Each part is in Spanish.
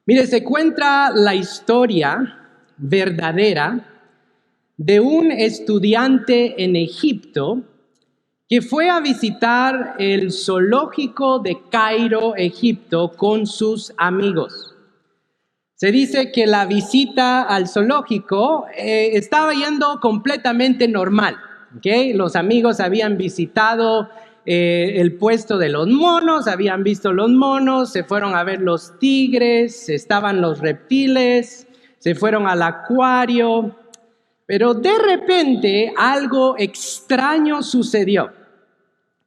Mire, se cuenta la historia verdadera de un estudiante en Egipto que fue a visitar el zoológico de Cairo, Egipto, con sus amigos. Se dice que la visita al zoológico estaba yendo completamente normal, ¿okay? Los amigos habían visitado el puesto de los monos, habían visto los monos, se fueron a ver los tigres, estaban los reptiles, se fueron al acuario, pero de repente algo extraño sucedió.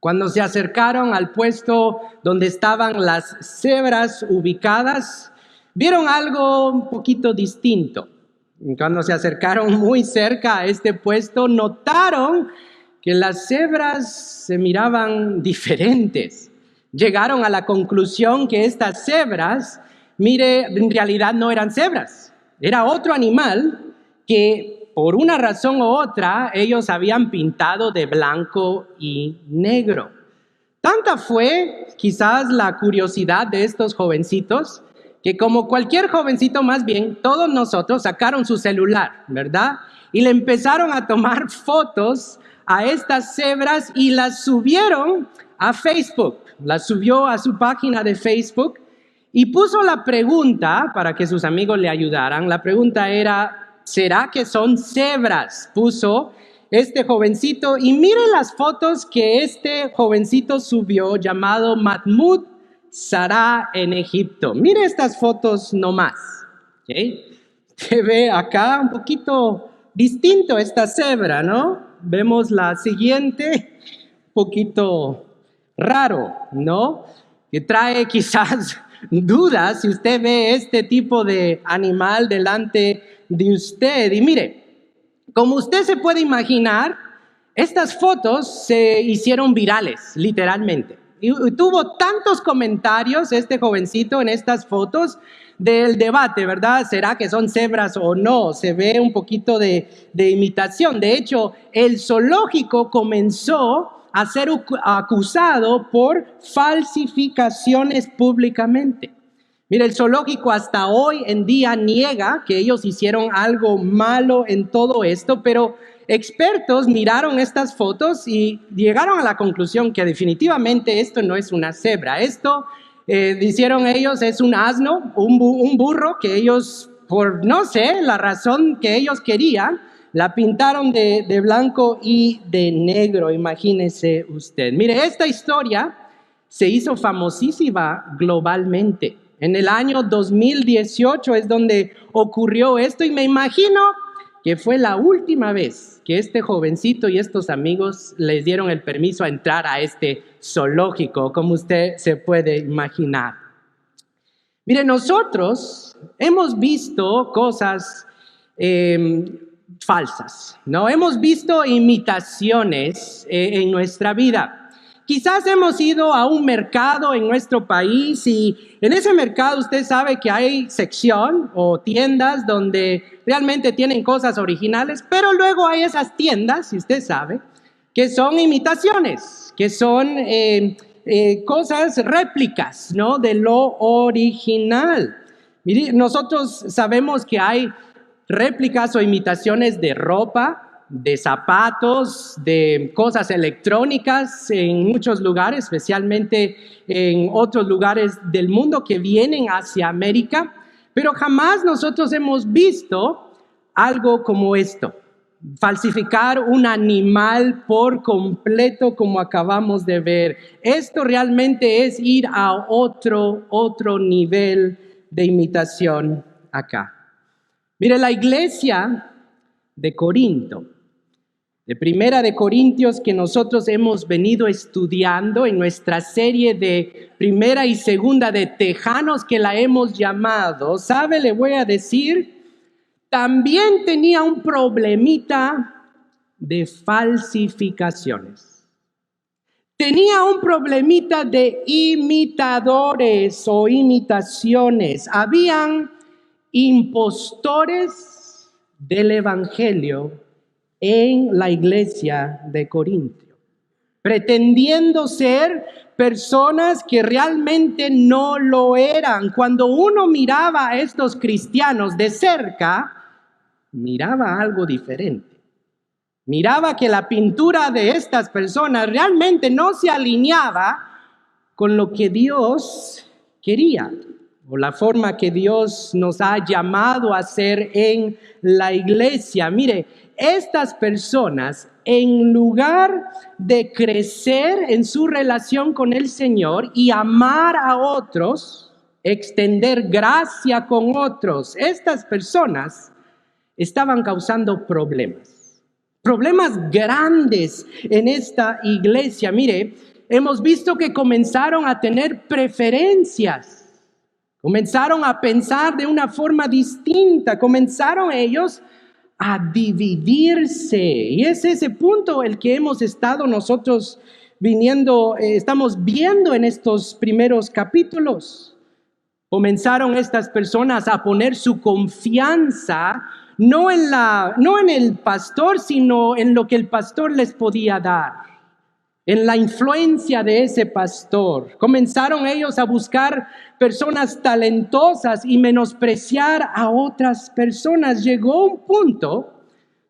Cuando se acercaron al puesto donde estaban las cebras ubicadas, vieron algo un poquito distinto. Cuando se acercaron muy cerca a este puesto, notaron que las cebras se miraban diferentes. Llegaron a la conclusión que estas cebras, mire, en realidad no eran cebras. Era otro animal que por una razón u otra ellos habían pintado de blanco y negro. Tanta fue quizás la curiosidad de estos jovencitos que, como cualquier jovencito más bien, todos nosotros sacaron su celular, ¿verdad? Y le empezaron a tomar fotos a estas cebras y las subieron a Facebook. Las subió a su página de Facebook y puso la pregunta para que sus amigos le ayudaran. La pregunta era: ¿será que son cebras? Puso este jovencito, y miren las fotos que este jovencito subió, llamado Mahmoud Sarah, en Egipto. Mire estas fotos nomás, ¿okay? Se ve acá un poquito distinto esta cebra, ¿no? Vemos la siguiente, un poquito raro, ¿no? Que trae quizás dudas si usted ve este tipo de animal delante de usted. Y mire, como usted se puede imaginar, estas fotos se hicieron virales, literalmente. Y tuvo tantos comentarios este jovencito en estas fotos del debate, ¿verdad? ¿Será que son cebras o no? Se ve un poquito de imitación. De hecho, el zoológico comenzó a ser acusado por falsificaciones públicamente. Mira, el zoológico hasta hoy en día niega que ellos hicieron algo malo en todo esto, pero expertos miraron estas fotos y llegaron a la conclusión que definitivamente esto no es una cebra. Esto, dijeron ellos, es un asno, un burro que ellos, por no sé, la razón que ellos querían, la pintaron de blanco y de negro, imagínese usted. Mire, esta historia se hizo famosísima globalmente. En el año 2018 es donde ocurrió esto, y me imagino que fue la última vez que este jovencito y estos amigos les dieron el permiso a entrar a este zoológico, como usted se puede imaginar. Mire, nosotros hemos visto cosas falsas, ¿no? Hemos visto imitaciones en nuestra vida. Quizás hemos ido a un mercado en nuestro país y en ese mercado usted sabe que hay sección o tiendas donde realmente tienen cosas originales, pero luego hay esas tiendas, si usted sabe, que son imitaciones, que son cosas réplicas, ¿no?, de lo original. Mire, nosotros sabemos que hay réplicas o imitaciones de ropa, de zapatos, de cosas electrónicas en muchos lugares, especialmente en otros lugares del mundo que vienen hacia América, pero jamás nosotros hemos visto algo como esto: falsificar un animal por completo, como acabamos de ver. Esto realmente es ir a otro nivel de imitación acá. Mire, la iglesia de Corinto, de Primera de Corintios, que nosotros hemos venido estudiando en nuestra serie de Primera y Segunda de Tejanos, que la hemos llamado, ¿sabe? Le voy a decir, también tenía un problemita de falsificaciones. Tenía un problemita de imitadores o imitaciones. Habían impostores del evangelio en la iglesia de Corinto, pretendiendo ser personas que realmente no lo eran. Cuando uno miraba a estos cristianos de cerca, miraba algo diferente. Miraba que la pintura de estas personas realmente no se alineaba con lo que Dios quería, o la forma que Dios nos ha llamado a hacer en la iglesia. Mire, estas personas, en lugar de crecer en su relación con el Señor y amar a otros, extender gracia con otros, estas personas estaban causando problemas grandes en esta iglesia. Mire, hemos visto que comenzaron a tener preferencias, comenzaron a pensar de una forma distinta, comenzaron ellos a dividirse. Y es ese punto el que hemos estado nosotros estamos viendo en estos primeros capítulos. Comenzaron estas personas a poner su confianza no en el pastor, sino en lo que el pastor les podía dar, en la influencia de ese pastor. Comenzaron ellos a buscar personas talentosas y menospreciar a otras personas. Llegó un punto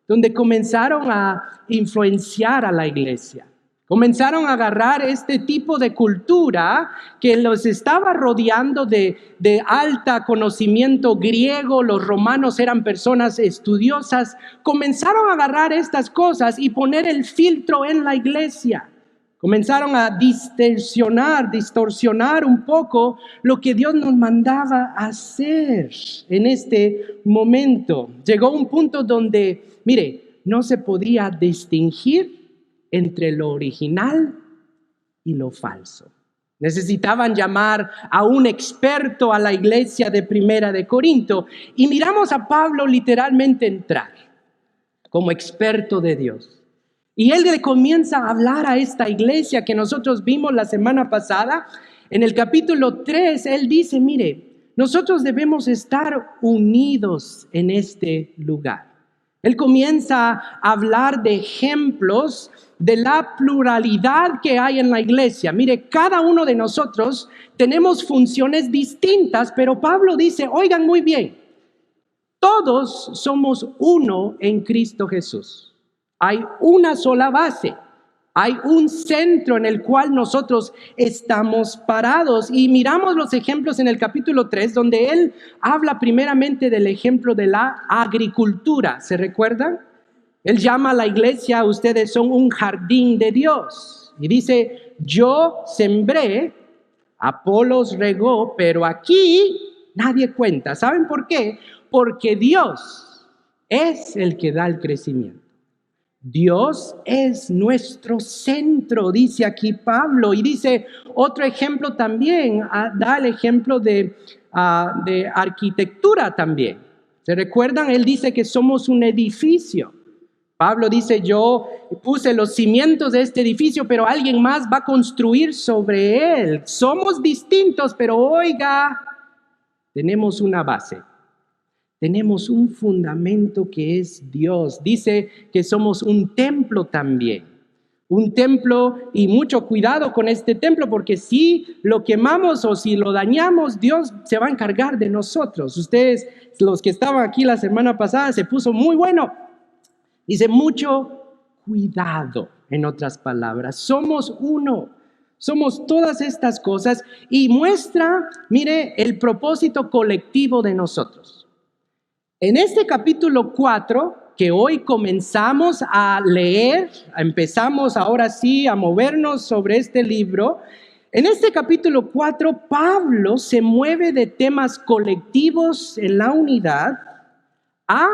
donde comenzaron a influenciar a la iglesia. Comenzaron a agarrar este tipo de cultura que los estaba rodeando de alta conocimiento griego. Los romanos eran personas estudiosas. Comenzaron a agarrar estas cosas y poner el filtro en la iglesia. Comenzaron a distorsionar un poco lo que Dios nos mandaba hacer en este momento. Llegó un punto donde, mire, no se podía distinguir entre lo original y lo falso. Necesitaban llamar a un experto a la iglesia de Primera de Corinto, y miramos a Pablo literalmente entrar como experto de Dios. Y él le comienza a hablar a esta iglesia que nosotros vimos la semana pasada. En el capítulo 3, él dice, mire, nosotros debemos estar unidos en este lugar. Él comienza a hablar de ejemplos de la pluralidad que hay en la iglesia. Mire, cada uno de nosotros tenemos funciones distintas, pero Pablo dice, oigan muy bien, todos somos uno en Cristo Jesús. Hay una sola base, hay un centro en el cual nosotros estamos parados. Y miramos los ejemplos en el capítulo 3, donde él habla primeramente del ejemplo de la agricultura. ¿Se recuerdan? Él llama a la iglesia, ustedes son un jardín de Dios. Y dice, yo sembré, Apolos regó, pero aquí nadie cuenta. ¿Saben por qué? Porque Dios es el que da el crecimiento. Dios es nuestro centro, dice aquí Pablo. Y dice otro ejemplo también, da el ejemplo de arquitectura también. ¿Se recuerdan? Él dice que somos un edificio. Pablo dice, yo puse los cimientos de este edificio, pero alguien más va a construir sobre él. Somos distintos, pero oiga, tenemos una base. Tenemos un fundamento que es Dios. Dice que somos un templo también. Un templo, y mucho cuidado con este templo, porque si lo quemamos o si lo dañamos, Dios se va a encargar de nosotros. Ustedes, los que estaban aquí la semana pasada, se puso muy bueno. Dice mucho cuidado, en otras palabras. Somos uno, somos todas estas cosas, y muestra, mire, el propósito colectivo de nosotros. En este capítulo 4, que hoy comenzamos a leer, empezamos ahora sí a movernos sobre este libro. En este capítulo 4, Pablo se mueve de temas colectivos en la unidad a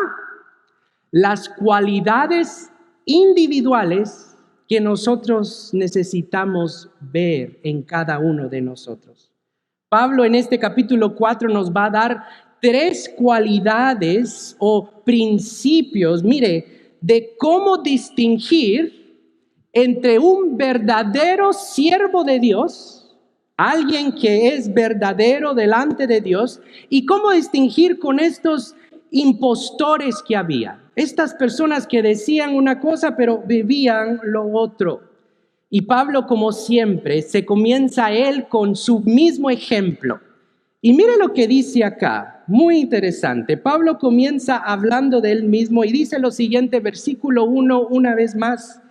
las cualidades individuales que nosotros necesitamos ver en cada uno de nosotros. Pablo en este capítulo 4 nos va a dar 3 cualidades o principios, mire, de cómo distinguir entre un verdadero siervo de Dios, alguien que es verdadero delante de Dios, y cómo distinguir con estos impostores que había. Estas personas que decían una cosa pero vivían lo otro. Y Pablo, como siempre, se comienza él con su mismo ejemplo. Y mire lo que dice acá, muy interesante. Pablo comienza hablando de él mismo y dice lo siguiente, versículo 1, una vez más.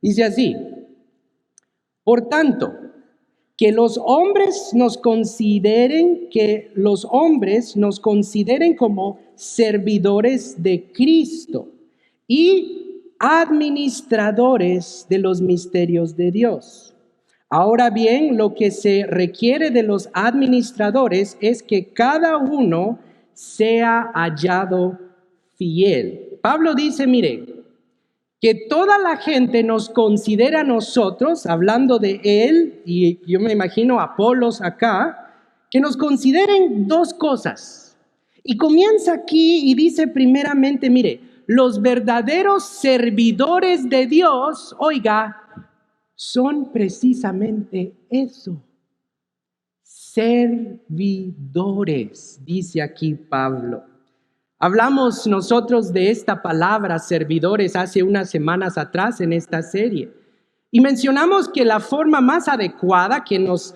Dice así: por tanto, que los hombres nos consideren como servidores de Cristo y administradores de los misterios de Dios. Ahora bien, lo que se requiere de los administradores es que cada uno sea hallado fiel. Pablo dice, mire, que toda la gente nos considera a nosotros, hablando de él, y yo me imagino a Apolos acá, que nos consideren dos cosas. Y comienza aquí y dice primeramente, mire, los verdaderos servidores de Dios, oiga, son precisamente eso, servidores, dice aquí Pablo. Hablamos nosotros de esta palabra, servidores, hace unas semanas atrás en esta serie. Y mencionamos que la forma más adecuada que nos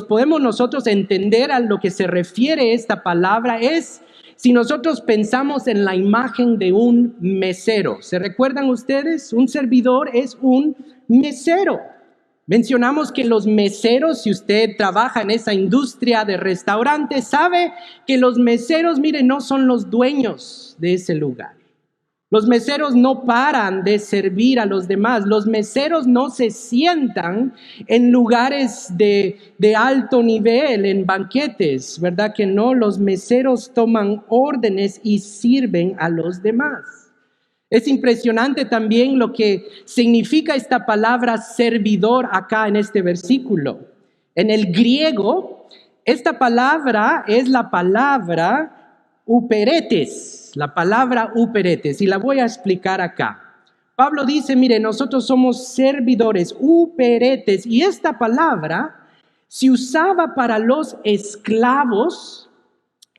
podemos nosotros entender a lo que se refiere esta palabra es si nosotros pensamos en la imagen de un mesero. ¿Se recuerdan ustedes? Un servidor es un mesero. Mencionamos que los meseros, si usted trabaja en esa industria de restaurantes, sabe que los meseros, mire, no son los dueños de ese lugar. Los meseros no paran de servir a los demás. Los meseros no se sientan en lugares de alto nivel, en banquetes, ¿verdad que no? Los meseros toman órdenes y sirven a los demás. Es impresionante también lo que significa esta palabra servidor acá en este versículo. En el griego, esta palabra es la palabra uperetes, y la voy a explicar acá. Pablo dice, mire, nosotros somos servidores, uperetes, y esta palabra se usaba para los esclavos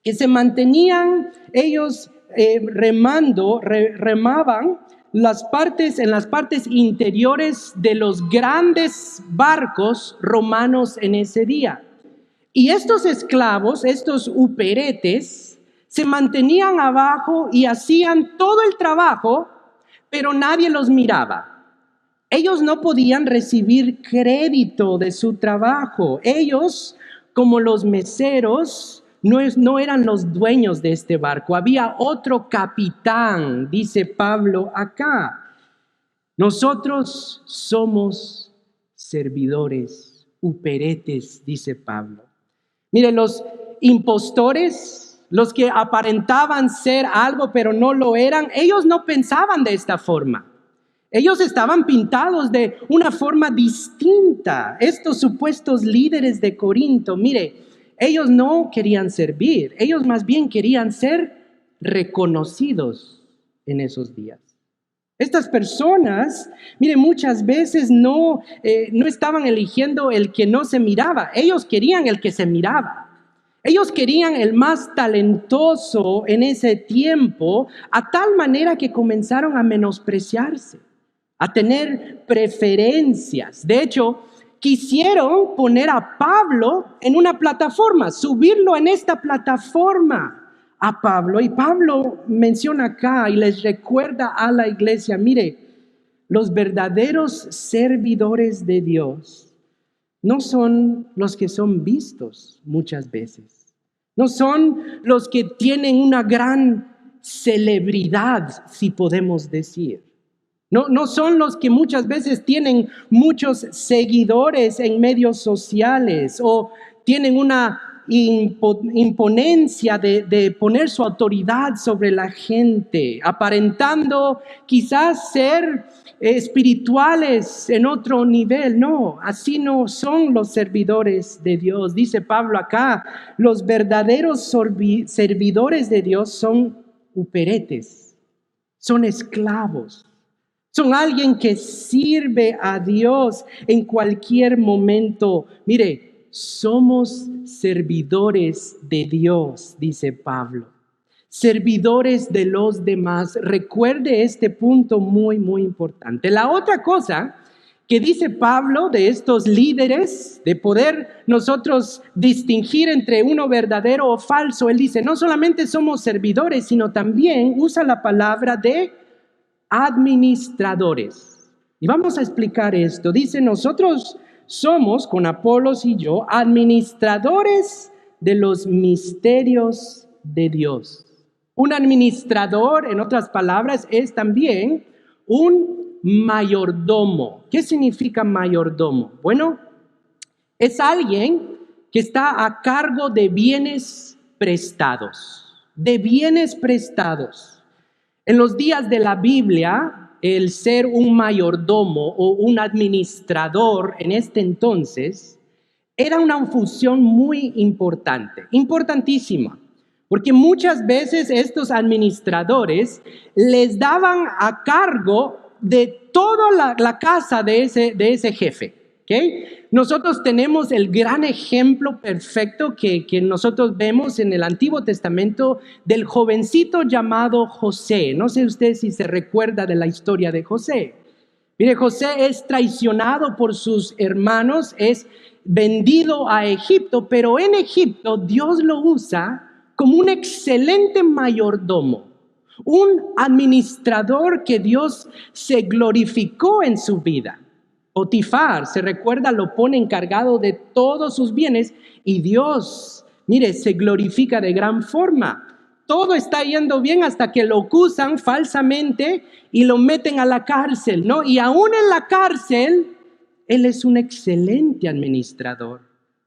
que se mantenían ellos remaban en las partes interiores de los grandes barcos romanos en ese día. Y estos esclavos, estos uperetes, se mantenían abajo y hacían todo el trabajo, pero nadie los miraba. Ellos no podían recibir crédito de su trabajo. Ellos, como los meseros, no eran los dueños de este barco. Había otro capitán, dice Pablo acá. Nosotros somos servidores, uperetes, dice Pablo. Mire, los impostores, los que aparentaban ser algo pero no lo eran, ellos no pensaban de esta forma. Ellos estaban pintados de una forma distinta. Estos supuestos líderes de Corinto, mire, ellos no querían servir, ellos más bien querían ser reconocidos en esos días. Estas personas, mire, muchas veces no estaban eligiendo el que no se miraba, ellos querían el que se miraba. Ellos querían el más talentoso en ese tiempo, a tal manera que comenzaron a menospreciarse, a tener preferencias. De hecho, quisieron poner a Pablo en una plataforma, subirlo en esta plataforma a Pablo. Y Pablo menciona acá y les recuerda a la iglesia, mire, los verdaderos servidores de Dios no son los que son vistos muchas veces. No son los que tienen una gran celebridad, si podemos decir. No son los que muchas veces tienen muchos seguidores en medios sociales o tienen una imponencia de poner su autoridad sobre la gente, aparentando quizás ser espirituales en otro nivel. No, así no son los servidores de Dios. Dice Pablo acá, los verdaderos servidores de Dios son uperetes, son esclavos. Son alguien que sirve a Dios en cualquier momento. Mire, somos servidores de Dios, dice Pablo. Servidores de los demás. Recuerde este punto muy, muy importante. La otra cosa ¿Qué dice Pablo de estos líderes? De poder nosotros distinguir entre uno verdadero o falso. Él dice, no solamente somos servidores, sino también usa la palabra de administradores. Y vamos a explicar esto. Dice, nosotros somos, con Apolos y yo, administradores de los misterios de Dios. Un administrador, en otras palabras, es también un mayordomo. ¿Qué significa mayordomo? Bueno, es alguien que está a cargo de bienes prestados, de bienes prestados. En los días de la Biblia, el ser un mayordomo o un administrador en este entonces era una función muy importante, importantísima. Porque muchas veces estos administradores les daban a cargo de toda la casa de ese jefe. ¿Okay? Nosotros tenemos el gran ejemplo perfecto que nosotros vemos en el Antiguo Testamento del jovencito llamado José. No sé usted si se recuerda de la historia de José. Mire, José es traicionado por sus hermanos, es vendido a Egipto, pero en Egipto Dios lo usa como un excelente mayordomo, un administrador que Dios se glorificó en su vida. Potifar, se recuerda, lo pone encargado de todos sus bienes y Dios, mire, se glorifica de gran forma. Todo está yendo bien hasta que lo acusan falsamente y lo meten a la cárcel, ¿no? Y aún en la cárcel, él es un excelente administrador.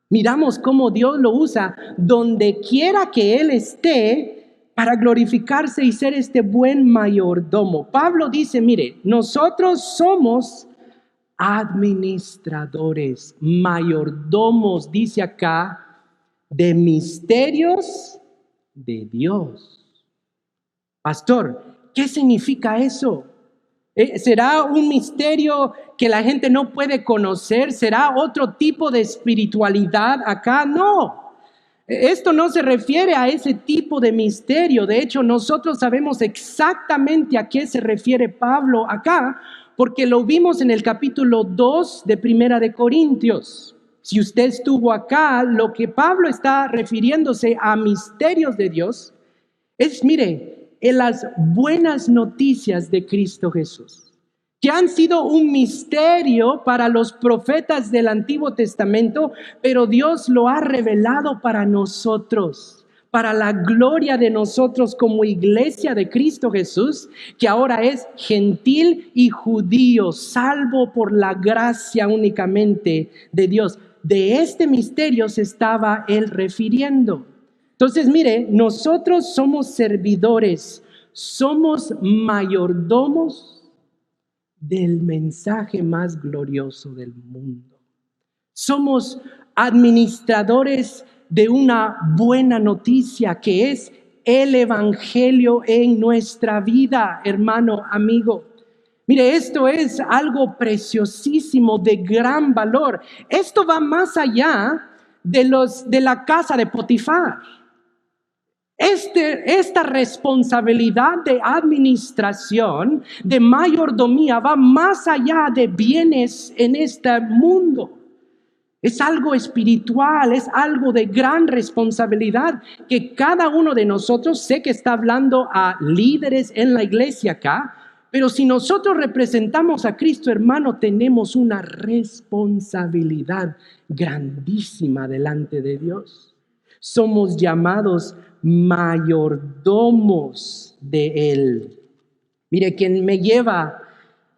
Miramos cómo Dios lo usa donde quiera que él esté para glorificarse y ser este buen mayordomo. Pablo dice, mire, nosotros somos administradores, mayordomos, dice acá, de misterios de Dios. Pastor, ¿qué significa eso? ¿Será un misterio que la gente no puede conocer? ¿Será otro tipo de espiritualidad acá? No. Esto no se refiere a ese tipo de misterio. De hecho, nosotros sabemos exactamente a qué se refiere Pablo acá, porque lo vimos en el capítulo 2 de Primera de Corintios. Si usted estuvo acá, lo que Pablo está refiriéndose a misterios de Dios es, mire, en las buenas noticias de Cristo Jesús, que han sido un misterio para los profetas del Antiguo Testamento, pero Dios lo ha revelado para nosotros, para la gloria de nosotros como iglesia de Cristo Jesús, que ahora es gentil y judío, salvo por la gracia únicamente de Dios. De este misterio se estaba él refiriendo. Entonces, mire, nosotros somos servidores, somos mayordomos del mensaje más glorioso del mundo. Somos administradores de una buena noticia que es el evangelio en nuestra vida, hermano, amigo. Mire, esto es algo preciosísimo, de gran valor. Esto va más allá de la casa de Potifar. Esta responsabilidad de administración, de mayordomía, va más allá de bienes en este mundo. Es algo espiritual, es algo de gran responsabilidad que cada uno de nosotros, sé que está hablando a líderes en la iglesia acá, pero si nosotros representamos a Cristo, hermano, tenemos una responsabilidad grandísima delante de Dios. Somos llamados mayordomos de Él. Mire, quien me lleva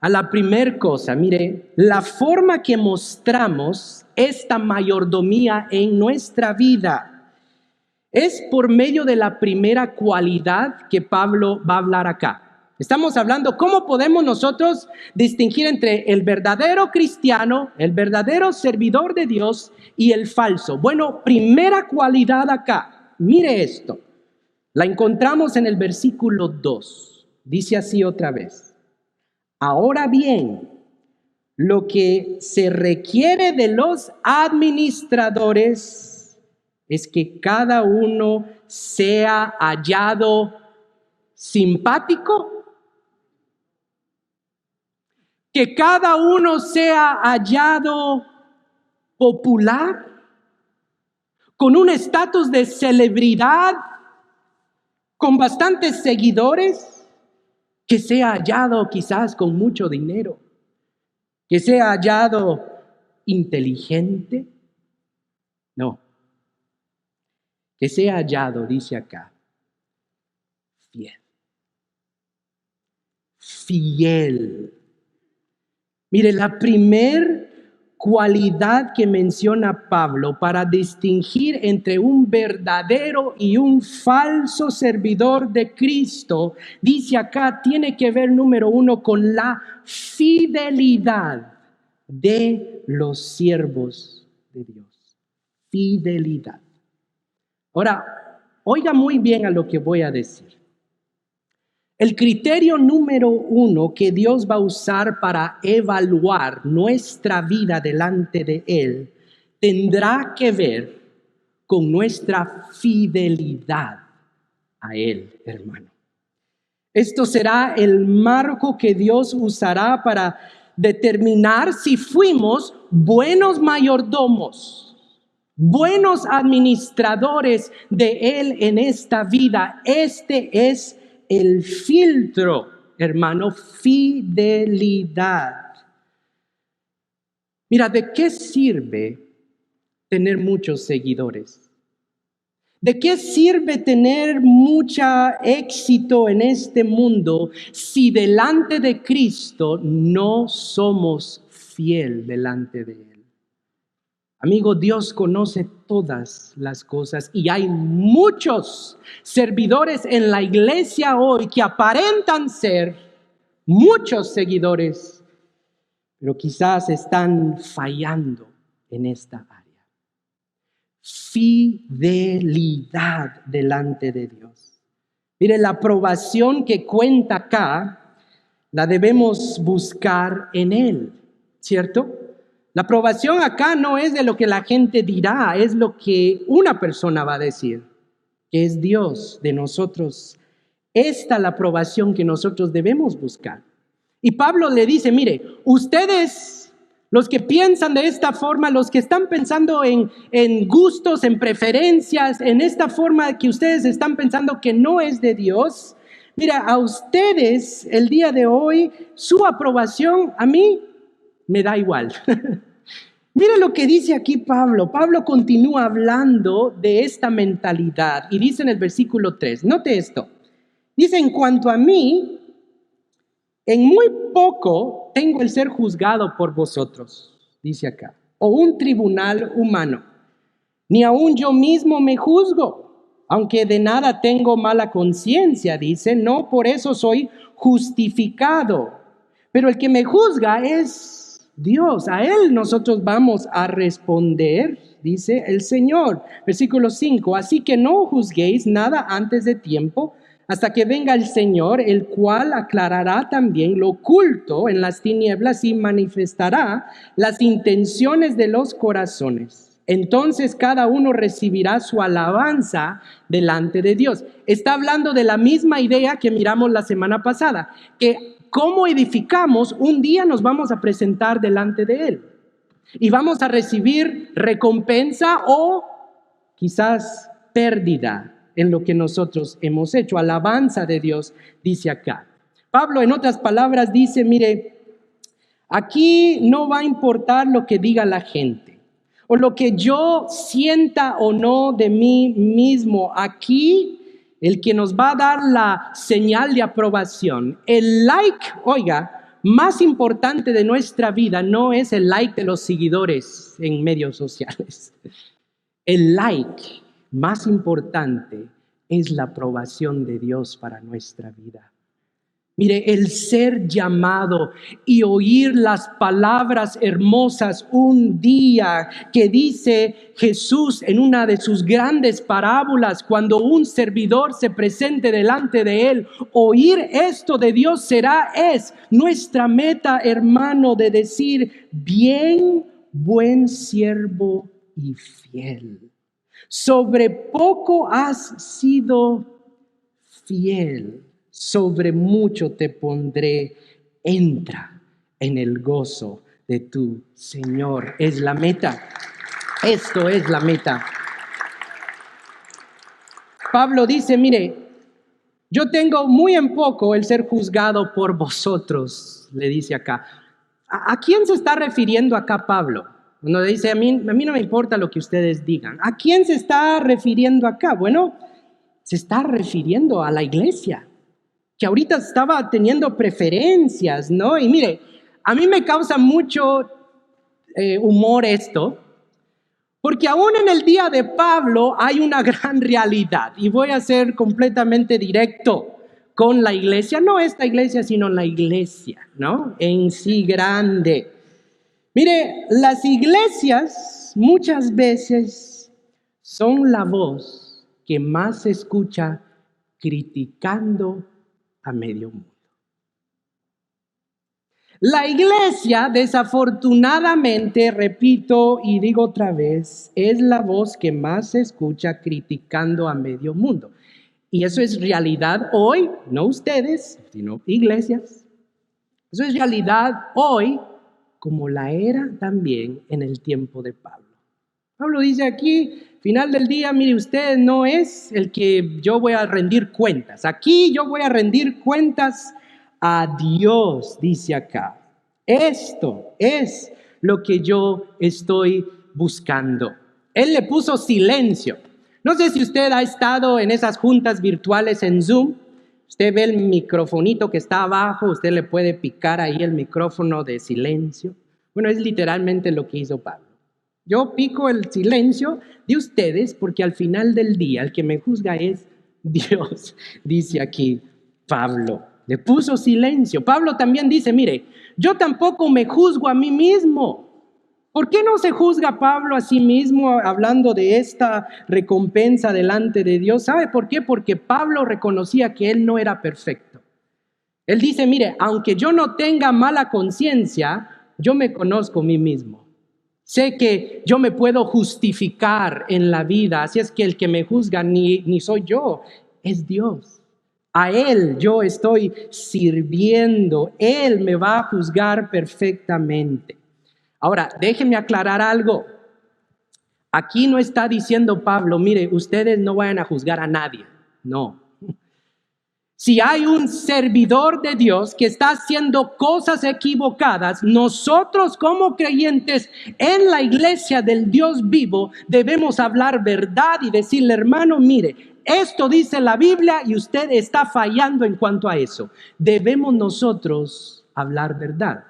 a la primer cosa, mire, la forma que mostramos esta mayordomía en nuestra vida es por medio de la primera cualidad que Pablo va a hablar acá. Estamos hablando cómo podemos nosotros distinguir entre el verdadero cristiano, el verdadero servidor de Dios y el falso. Bueno, primera cualidad acá, mire esto, la encontramos en el versículo 2, dice así otra vez. Ahora bien, lo que se requiere de los administradores es que cada uno sea hallado simpático, que cada uno sea hallado popular, con un estatus de celebridad, con bastantes seguidores, que sea hallado quizás con mucho dinero, que sea hallado inteligente. No, que sea hallado, dice acá, fiel. Fiel. Mire, la primer cualidad que menciona Pablo para distinguir entre un verdadero y un falso servidor de Cristo, dice acá, tiene que ver, número uno, con la fidelidad de los siervos de Dios. Fidelidad. Ahora, oiga muy bien a lo que voy a decir. El criterio número uno que Dios va a usar para evaluar nuestra vida delante de Él tendrá que ver con nuestra fidelidad a Él, hermano. Esto será el marco que Dios usará para determinar si fuimos buenos mayordomos, buenos administradores de Él en esta vida. Este es el filtro, hermano, fidelidad. Mira, ¿de qué sirve tener muchos seguidores? ¿De qué sirve tener mucho éxito en este mundo si delante de Cristo no somos fiel delante de Él? Amigo, Dios conoce todas las cosas y hay muchos servidores en la iglesia hoy que aparentan ser muchos seguidores, pero quizás están fallando en esta área. Fidelidad delante de Dios. Mire, la aprobación que cuenta acá la debemos buscar en Él, ¿cierto? La aprobación acá no es de lo que la gente dirá, es lo que una persona va a decir, que es Dios de nosotros. Esta es la aprobación que nosotros debemos buscar. Y Pablo le dice, mire, ustedes, los que piensan de esta forma, los que están pensando en gustos, en preferencias, en esta forma que ustedes están pensando que no es de Dios, mira, a ustedes el día de hoy, su aprobación a mí me da igual. Mira lo que dice aquí Pablo. Pablo continúa hablando de esta mentalidad y dice en el versículo 3, note esto. Dice, en cuanto a mí, en muy poco tengo el ser juzgado por vosotros, dice acá, o un tribunal humano. Ni aun yo mismo me juzgo, aunque de nada tengo mala conciencia, dice, no por eso soy justificado. Pero el que me juzga es Dios, a Él nosotros vamos a responder, dice el Señor. Versículo 5, así que no juzguéis nada antes de tiempo, hasta que venga el Señor, el cual aclarará también lo oculto en las tinieblas y manifestará las intenciones de los corazones. Entonces cada uno recibirá su alabanza delante de Dios. Está hablando de la misma idea que miramos la semana pasada, que cómo edificamos, un día nos vamos a presentar delante de Él y vamos a recibir recompensa o quizás pérdida en lo que nosotros hemos hecho. Alabanza de Dios, dice acá. Pablo, en otras palabras, dice, mire, aquí no va a importar lo que diga la gente o lo que yo sienta o no de mí mismo. Aquí el que nos va a dar la señal de aprobación, el like, oiga, más importante de nuestra vida no es el like de los seguidores en medios sociales. El like más importante es la aprobación de Dios para nuestra vida. Mire, el ser llamado y oír las palabras hermosas un día que dice Jesús en una de sus grandes parábolas, cuando un servidor se presente delante de Él, oír esto de Dios es nuestra meta, hermano, de decir, bien, buen siervo y fiel. Sobre poco has sido fiel, sobre mucho te pondré, entra en el gozo de tu Señor. Es la meta. Esto es la meta. Pablo dice, mire, yo tengo muy en poco el ser juzgado por vosotros, le dice acá. ¿A quién se está refiriendo acá Pablo? Uno dice, a mí no me importa lo que ustedes digan. ¿A quién se está refiriendo acá? Bueno, se está refiriendo a la iglesia, que ahorita estaba teniendo preferencias, ¿no? Y mire, a mí me causa mucho humor esto, porque aún en el día de Pablo hay una gran realidad, y voy a ser completamente directo con la iglesia, no esta iglesia, sino la iglesia, ¿no? En sí grande. Mire, las iglesias muchas veces son la voz que más se escucha criticando a medio mundo. La iglesia, desafortunadamente, repito y digo otra vez, es la voz que más se escucha criticando a medio mundo. Y eso es realidad hoy, no ustedes, sino iglesias. Eso es realidad hoy, como la era también en el tiempo de Pablo. Pablo dice aquí, final del día, mire, usted no es el que yo voy a rendir cuentas. Aquí yo voy a rendir cuentas a Dios, dice acá. Esto es lo que yo estoy buscando. Él le puso silencio. No sé si usted ha estado en esas juntas virtuales en Zoom. Usted ve el microfonito que está abajo, usted le puede picar ahí el micrófono de silencio. Bueno, es literalmente lo que hizo Pablo. Yo pico el silencio de ustedes porque al final del día el que me juzga es Dios, dice aquí Pablo. Le puso silencio. Pablo también dice, mire, yo tampoco me juzgo a mí mismo. ¿Por qué no se juzga Pablo a sí mismo hablando de esta recompensa delante de Dios? ¿Sabe por qué? Porque Pablo reconocía que él no era perfecto. Él dice, mire, aunque yo no tenga mala conciencia, yo me conozco a mí mismo. Sé que yo me puedo justificar en la vida, así es que el que me juzga ni soy yo, es Dios. A Él yo estoy sirviendo, Él me va a juzgar perfectamente. Ahora, déjenme aclarar algo. Aquí no está diciendo Pablo, mire, ustedes no vayan a juzgar a nadie. No. Si hay un servidor de Dios que está haciendo cosas equivocadas, nosotros como creyentes en la iglesia del Dios vivo debemos hablar verdad y decirle, hermano, mire, esto dice la Biblia y usted está fallando en cuanto a eso. Debemos nosotros hablar verdad.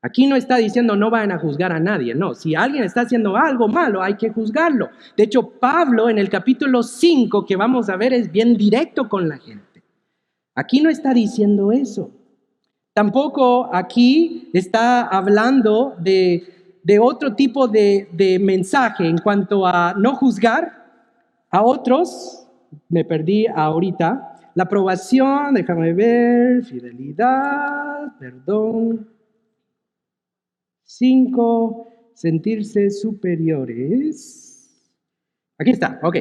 Aquí no está diciendo no vayan a juzgar a nadie, no. Si alguien está haciendo algo malo, hay que juzgarlo. De hecho, Pablo en el capítulo 5 que vamos a ver es bien directo con la gente. Aquí no está diciendo eso. Tampoco aquí está hablando de otro tipo de mensaje en cuanto a no juzgar a otros. Me perdí ahorita. La aprobación, déjame ver, fidelidad, perdón. 5, sentirse superiores. Aquí está, ok.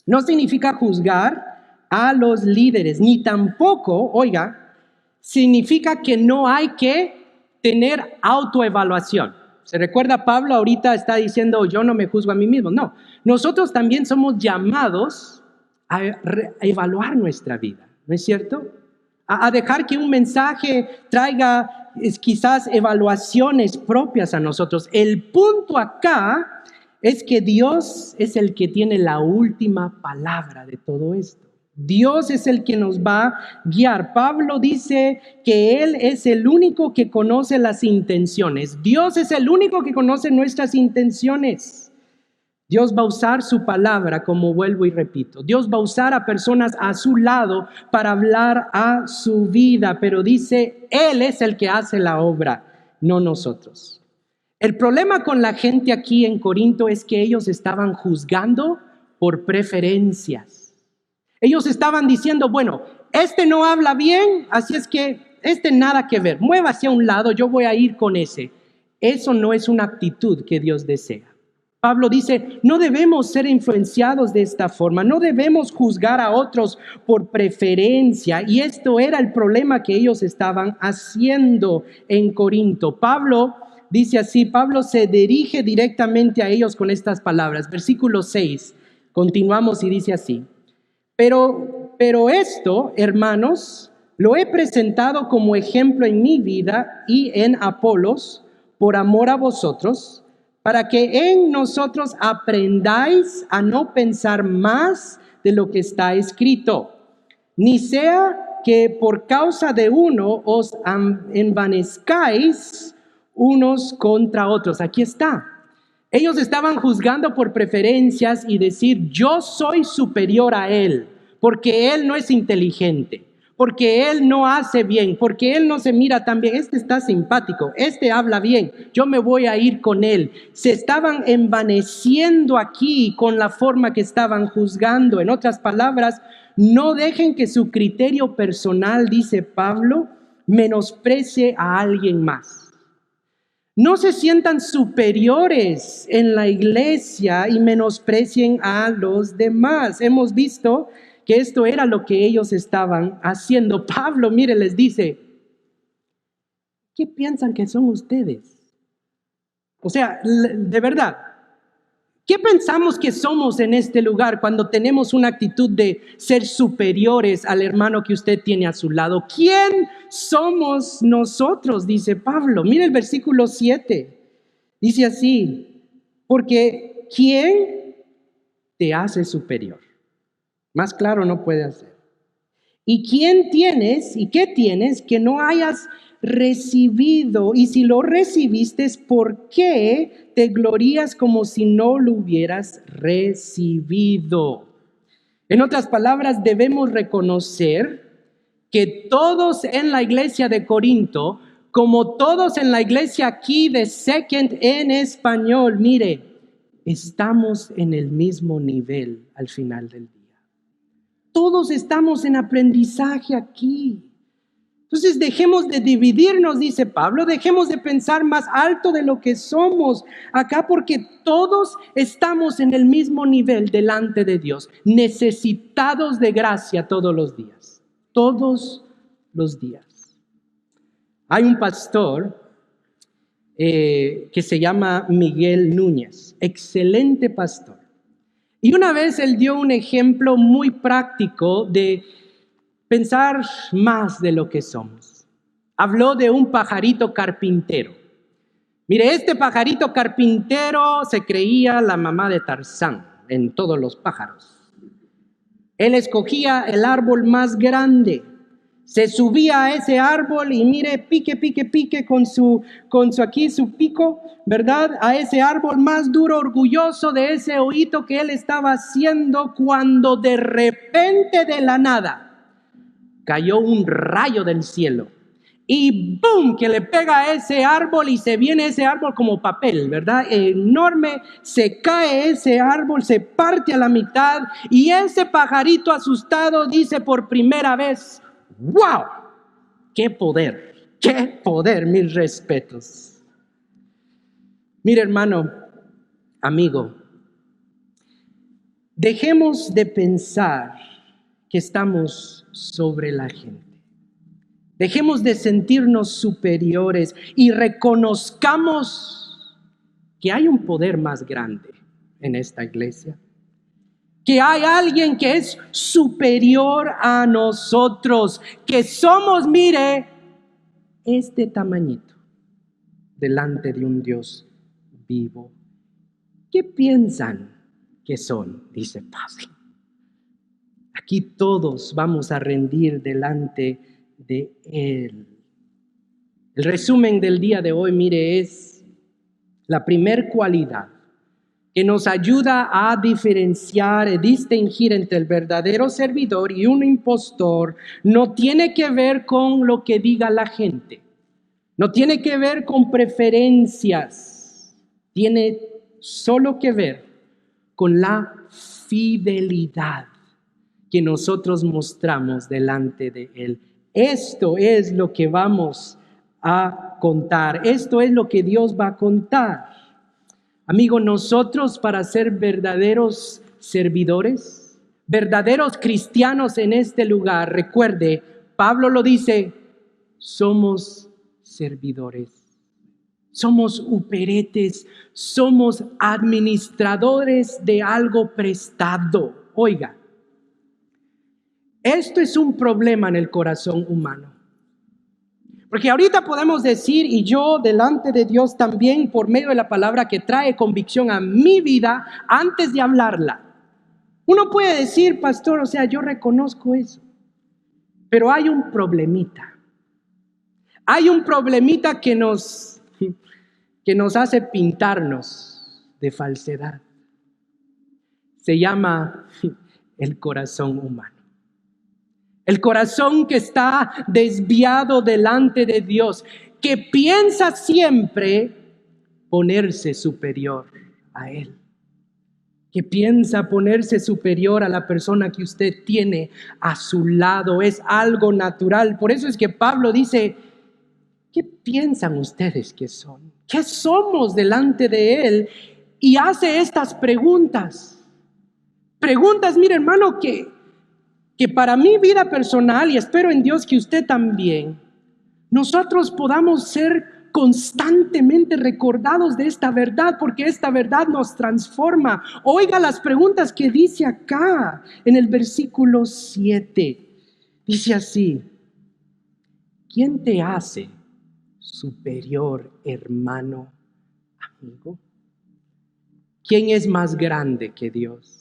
No significa juzgar a los líderes, ni tampoco, oiga, significa que no hay que tener autoevaluación. ¿Se recuerda? Pablo ahorita está diciendo, yo no me juzgo a mí mismo. No, nosotros también somos llamados a evaluar nuestra vida, ¿no es cierto? A dejar que un mensaje traiga quizás evaluaciones propias a nosotros. El punto acá es que Dios es el que tiene la última palabra de todo esto. Dios es el que nos va a guiar. Pablo dice que Él es el único que conoce las intenciones. Dios es el único que conoce nuestras intenciones. Dios va a usar su palabra, como vuelvo y repito. Dios va a usar a personas a su lado para hablar a su vida, pero dice, Él es el que hace la obra, no nosotros. El problema con la gente aquí en Corinto es que ellos estaban juzgando por preferencias. Ellos estaban diciendo, bueno, este no habla bien, así es que este nada que ver. Mueva hacia un lado, yo voy a ir con ese. Eso no es una actitud que Dios desea. Pablo dice, no debemos ser influenciados de esta forma, no debemos juzgar a otros por preferencia. Y esto era el problema que ellos estaban haciendo en Corinto. Pablo dice así, Pablo se dirige directamente a ellos con estas palabras. Versículo 6, continuamos y dice así. Pero esto, hermanos, lo he presentado como ejemplo en mi vida y en Apolos, por amor a vosotros, para que en nosotros aprendáis a no pensar más de lo que está escrito, ni sea que por causa de uno os envanezcáis unos contra otros. Aquí está. Ellos estaban juzgando por preferencias y decir, yo soy superior a él, porque él no es inteligente, porque él no hace bien, porque él no se mira tan bien. Este está simpático, este habla bien, yo me voy a ir con él. Se estaban envaneciendo aquí con la forma que estaban juzgando. En otras palabras, no dejen que su criterio personal, dice Pablo, menosprecie a alguien más. No se sientan superiores en la iglesia y menosprecien a los demás. Hemos visto que esto era lo que ellos estaban haciendo. Pablo, mire, les dice, ¿qué piensan que son ustedes? O sea, de verdad, ¿qué pensamos que somos en este lugar cuando tenemos una actitud de ser superiores al hermano que usted tiene a su lado? ¿Quién somos nosotros? Dice Pablo. Mire el versículo 7. Dice así, porque ¿quién te hace superior? Más claro no puede hacer. ¿Y quién tienes y qué tienes que no hayas recibido? Y si lo recibiste, ¿por qué te glorías como si no lo hubieras recibido? En otras palabras, debemos reconocer que todos en la iglesia de Corinto, como todos en la iglesia aquí de Second en español, mire, estamos en el mismo nivel al final del día. Todos estamos en aprendizaje aquí. Entonces dejemos de dividirnos, dice Pablo, dejemos de pensar más alto de lo que somos acá, porque todos estamos en el mismo nivel delante de Dios, necesitados de gracia todos los días, todos los días. Hay un pastor que se llama Miguel Núñez, excelente pastor. Y una vez él dio un ejemplo muy práctico de pensar más de lo que somos. Habló de un pajarito carpintero. Mire, este pajarito carpintero se creía la mamá de Tarzán en todos los pájaros. Él escogía el árbol más grande, se subía a ese árbol y mire, pique con su pico, ¿verdad? A ese árbol más duro, orgulloso de ese oído que él estaba haciendo, cuando de repente de la nada cayó un rayo del cielo y ¡boom! Que le pega a ese árbol y se viene ese árbol como papel, ¿verdad? Enorme, se cae ese árbol, se parte a la mitad y ese pajarito asustado dice por primera vez, ¡wow! ¡Qué poder! Mis respetos. Mire, hermano, amigo, dejemos de pensar que estamos sobre la gente. Dejemos de sentirnos superiores y reconozcamos que hay un poder más grande en esta iglesia. Que hay alguien que es superior a nosotros, que somos, mire, este tamañito delante de un Dios vivo. ¿Qué piensan que son? Dice Pablo. Aquí todos vamos a rendir delante de Él. El resumen del día de hoy, mire, es la primer cualidad que nos ayuda a diferenciar y distinguir entre el verdadero servidor y un impostor. No tiene que ver con lo que diga la gente, no tiene que ver con preferencias, tiene solo que ver con la fidelidad que nosotros mostramos delante de Él. Esto es lo que vamos a contar, esto es lo que Dios va a contar. Amigo, nosotros para ser verdaderos servidores, verdaderos cristianos en este lugar, recuerde, Pablo lo dice, somos servidores. Somos uperetes, somos administradores de algo prestado. Oiga, esto es un problema en el corazón humano. Porque ahorita podemos decir, y yo delante de Dios también, por medio de la palabra que trae convicción a mi vida, antes de hablarla. Uno puede decir, pastor, o sea, yo reconozco eso. Pero hay un problemita. Hay un problemita que nos hace pintarnos de falsedad. Se llama el corazón humano. El corazón que está desviado delante de Dios, que piensa siempre ponerse superior a Él, que piensa ponerse superior a la persona que usted tiene a su lado. Es algo natural. Por eso es que Pablo dice, ¿qué piensan ustedes que son? ¿Qué somos delante de Él? Y hace estas preguntas. Preguntas, mire hermano, que para mi vida personal, y espero en Dios que usted también, nosotros podamos ser constantemente recordados de esta verdad, porque esta verdad nos transforma. Oiga las preguntas que dice acá en el versículo 7. Dice así, ¿quién te hace superior, hermano, amigo? ¿Quién es más grande que Dios?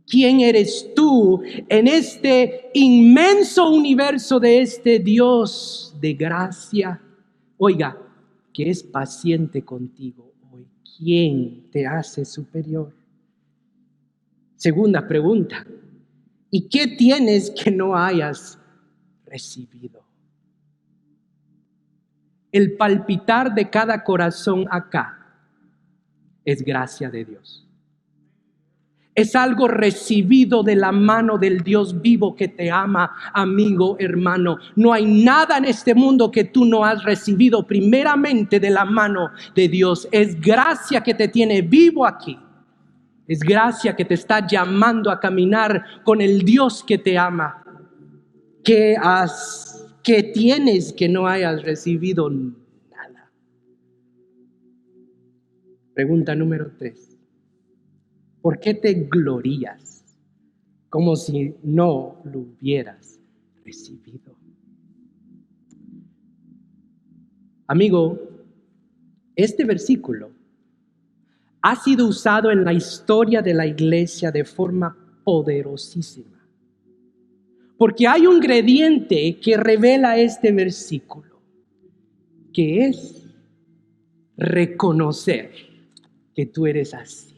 ¿Quién eres tú en este inmenso universo de este Dios de gracia? Oiga, que es paciente contigo hoy. ¿Quién te hace superior? Segunda pregunta, ¿y qué tienes que no hayas recibido? El palpitar de cada corazón acá es gracia de Dios. Es algo recibido de la mano del Dios vivo que te ama, amigo, hermano. No hay nada en este mundo que tú no has recibido primeramente de la mano de Dios. Es gracia que te tiene vivo aquí. Es gracia que te está llamando a caminar con el Dios que te ama. ¿Qué tienes que no hayas recibido? Nada. Pregunta número 3. ¿Por qué te glorías como si no lo hubieras recibido? Amigo, este versículo ha sido usado en la historia de la iglesia de forma poderosísima. Porque hay un ingrediente que revela este versículo, que es reconocer que tú eres así,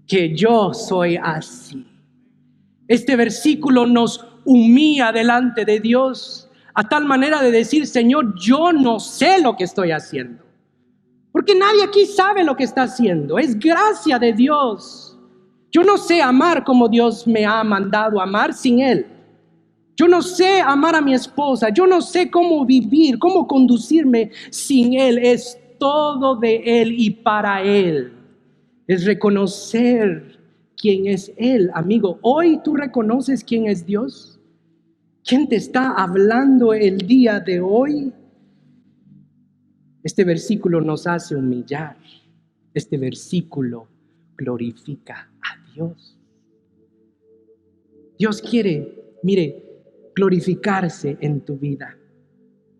que yo soy así. Este versículo nos humilla delante de Dios a tal manera de decir, Señor, yo no sé lo que estoy haciendo. Porque nadie aquí sabe lo que está haciendo. Es gracia de Dios. Yo no sé amar como Dios me ha mandado amar sin Él. Yo no sé amar a mi esposa. Yo no sé cómo vivir, cómo conducirme sin Él. Es todo de Él y para Él. Es reconocer quién es Él, amigo. Hoy tú reconoces quién es Dios. ¿Quién te está hablando el día de hoy? Este versículo nos hace humillar. Este versículo glorifica a Dios. Dios quiere, mire, glorificarse en tu vida.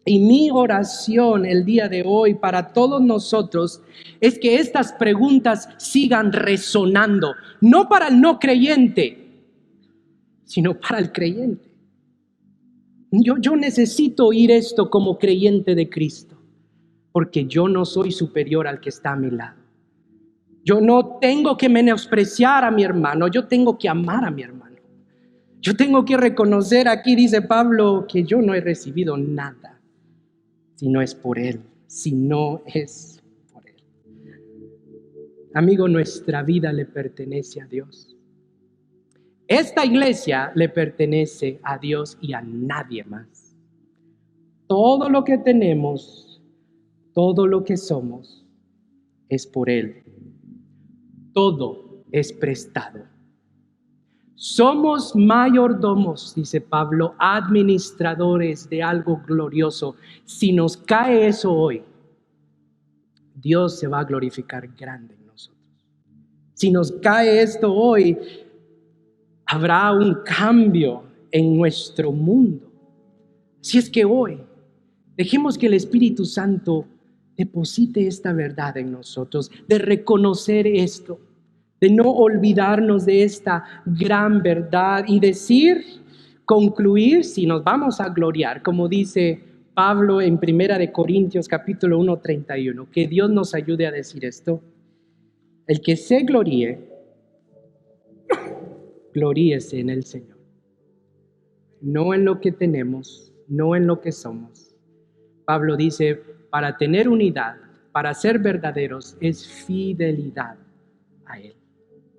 Y mi oración el día de hoy para todos nosotros es que estas preguntas sigan resonando, no para el no creyente, sino para el creyente. Yo necesito oír esto como creyente de Cristo, porque yo no soy superior al que está a mi lado. Yo no tengo que menospreciar a mi hermano, yo tengo que amar a mi hermano. Yo tengo que reconocer, aquí dice Pablo, que yo no he recibido nada. Si no es por Él, si no es por Él. Amigo, nuestra vida le pertenece a Dios. Esta iglesia le pertenece a Dios y a nadie más. Todo lo que tenemos, todo lo que somos, es por Él. Todo es prestado. Somos mayordomos, dice Pablo, administradores de algo glorioso. Si nos cae eso hoy, Dios se va a glorificar grande en nosotros. Si nos cae esto hoy, habrá un cambio en nuestro mundo. Si es que hoy dejemos que el Espíritu Santo deposite esta verdad en nosotros, de reconocer esto, de no olvidarnos de esta gran verdad y concluir, si nos vamos a gloriar, como dice Pablo en 1 Corintios capítulo 1, 31, que Dios nos ayude a decir esto. El que se gloríe, gloríese en el Señor. No en lo que tenemos, no en lo que somos. Pablo dice, para tener unidad, para ser verdaderos, es fidelidad a Él.